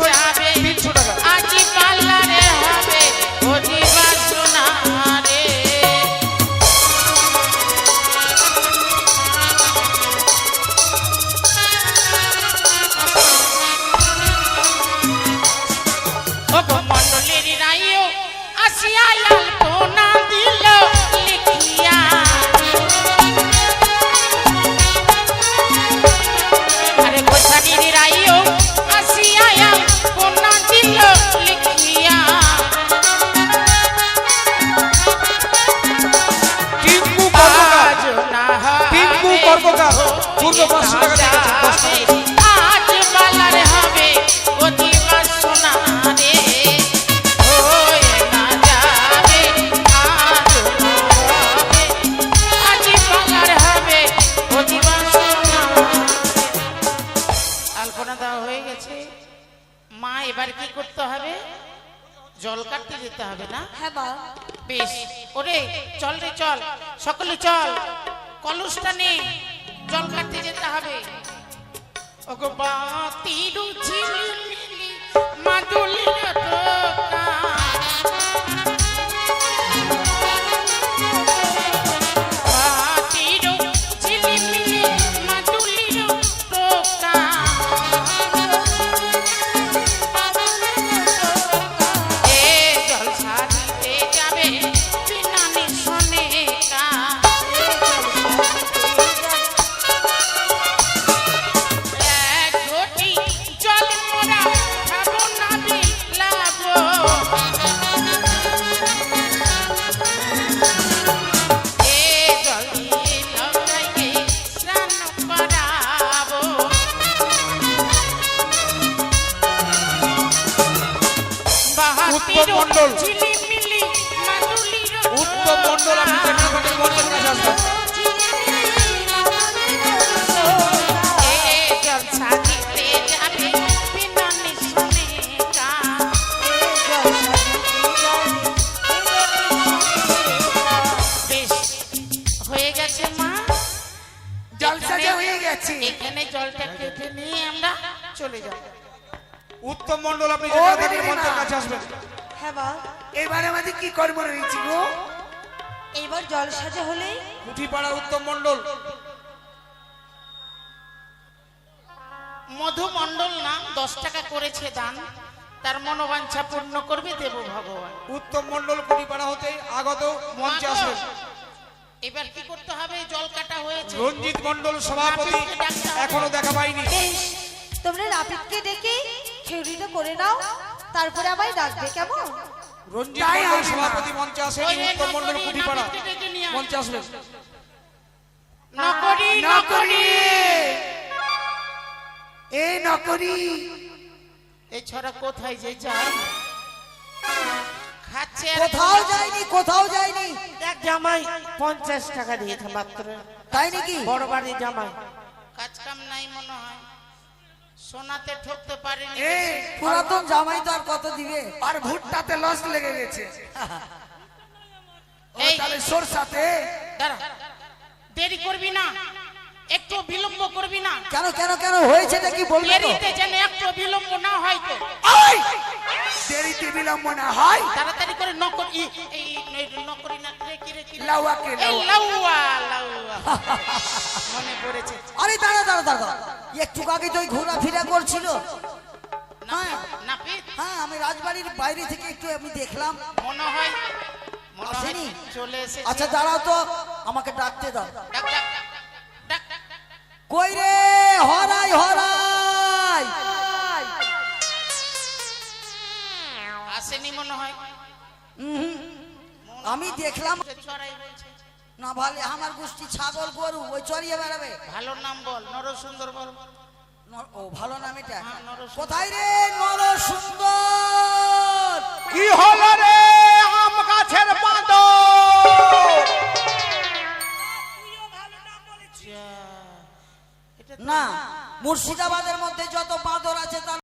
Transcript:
মশাই 300 টাকা। আজি পার্লারে হবে অজিবা সোনা রে। ও মন্ডলের রাইও আসিয়া আলপনা দিল লিখিয়া। আরে গোসানির রাইও আসিয়া আলপনা দিল লিখিয়া। টিঙ্কু কর্মকার, টিঙ্কু কর্মকার পূর্ব 500 টাকা দিয়েছে। আজ বালার হবে অজিবা সোনা রে। হয়ে না যাবে আজ হবে, আজ বালার হবে অজিবা সোনা। আলপনা দেওয়া হয়ে গেছে মা, এবার কি করতে হবে? জল কাটতে যেতে হবে না? হ্যাঁ মা। বেশ, ওরে চল রে চল, সকলে চল, কলসটা নে, জল কাটতে যেতে হবে। ওগো বাতির ঝিলিমিলি মাদুলির টোকা, বাতির ঝিলিমিলি মাদুলির টোকা। এ জল সারিতে যাবে বিনা নিশনে কা। এক ঘটি জল মোরা খাবো না বিলাবো। এ জল দিয়ে লবড়াইকে স্নান করাবো। উত্তম মণ্ডল, ঝিলিমিলি মাদুলির উত্তম মণ্ডল আপনি কেনাকাটার মঞ্চের কাছে আসবেন। এ জল সাজিতে যাবে বিনা নিশনে কা। বেশ, হয়ে গেছে মা, জল সাজা হয়ে গেছে। এখানে জলটা কেটে নিয়ে আমরা চলে যাব। উত্তম মণ্ডল আপনি কেনাকাটার মঞ্চের কাছে আসবেন। হ্যাঁ মা। এবার আমাদের কি কর্ম রয়েছে গো? এবার জল সাজা হলে কুঠিপাড়া উত্তম মণ্ডল, মধু মণ্ডল নাম 10 টাকা করেছে দান, তার মনোবাঞ্ছা পূর্ণ করবে দেব ভগবান। উত্তম মণ্ডল কুঠিপাড়া হতে আগত মঞ্চে আসবেন। এবার কি করতে হবে? জল কাটা হয়েছে, রঞ্জিত মণ্ডল সভাপতি এখনো দেখা পাইনি। বেশ, তোমরা নাপিতকে ডেকে খেউড়িটা করে নাও, তারপরে আমায় ডাকবে কেমন? রঞ্জিত মণ্ডল সভাপতি মঞ্চে আসেন। উত্তম মণ্ডল কুঠিপাড়া মঞ্চে আসবেন। নকরি নকরি এ নকরি এই ছড়া কোথায় যে যায়? খাচ্ছে আর কোথাও যায়নি, কোথাও যায়নি। দেখ জামাই 50 টাকা দিয়েছে মাত্র, তাই নাকি? বড় বাড়ি জামাই। কাজ কাম নাই মনে হয়, সোনাতে ঠকতে পারেনি। পুরাতন জামাই তো আর কত দিবে? আর ভুট্টাতে লস লেগে গেছে। এই তাহলে সরষাতে দাঁড়া, দেরি করবি না, একটু বিলম্ব করবি না। কেন কেন কেন হয়েছে নাকি বলবে তো? দেরিতে যেন একটু বিলম্ব না হয় তো। ওই দেরিতে বিলম্ব না হয়। তাড়াতাড়ি করে নকরি, এই নকরি না রে কি রে কি রে? লাউয়াকে এই লাউয়া লাউয়া মনে পড়েছে। আরে দাঁড়া দাঁড়া দাঁড়া, একটু আগে তো ঘোরাফেরা করছিল। হ্যাঁ নাপিত হ্যাঁ, আমি রাজবাড়ির বাইরে থেকে একটু আমি দেখলাম। মনে হয় আসেনি? চলে এসেছে। আচ্ছা দাঁড়াও তো, আমাকে ডাকতে দাও। ডাক ডাক ডাক ডাক। কই রে হরাই হরাই? আসেনি মনে হয়। আমি দেখলাম চড়াই বলছে। না ভালে আমার গোষ্ঠী ছাগল গরু ওই চড়িয়ে বেড়াবে। ভালো নাম বল, নরসুন্দর বল। ও ভালো নাম এটা। হ্যাঁ, নরসুন্দর। কোথায় রে নরসুন্দর? কি হলো রে আম গাছের বাঁদর? এটা তো না, মুর্শিদাবাদের মধ্যে যত বাঁদর আছে তার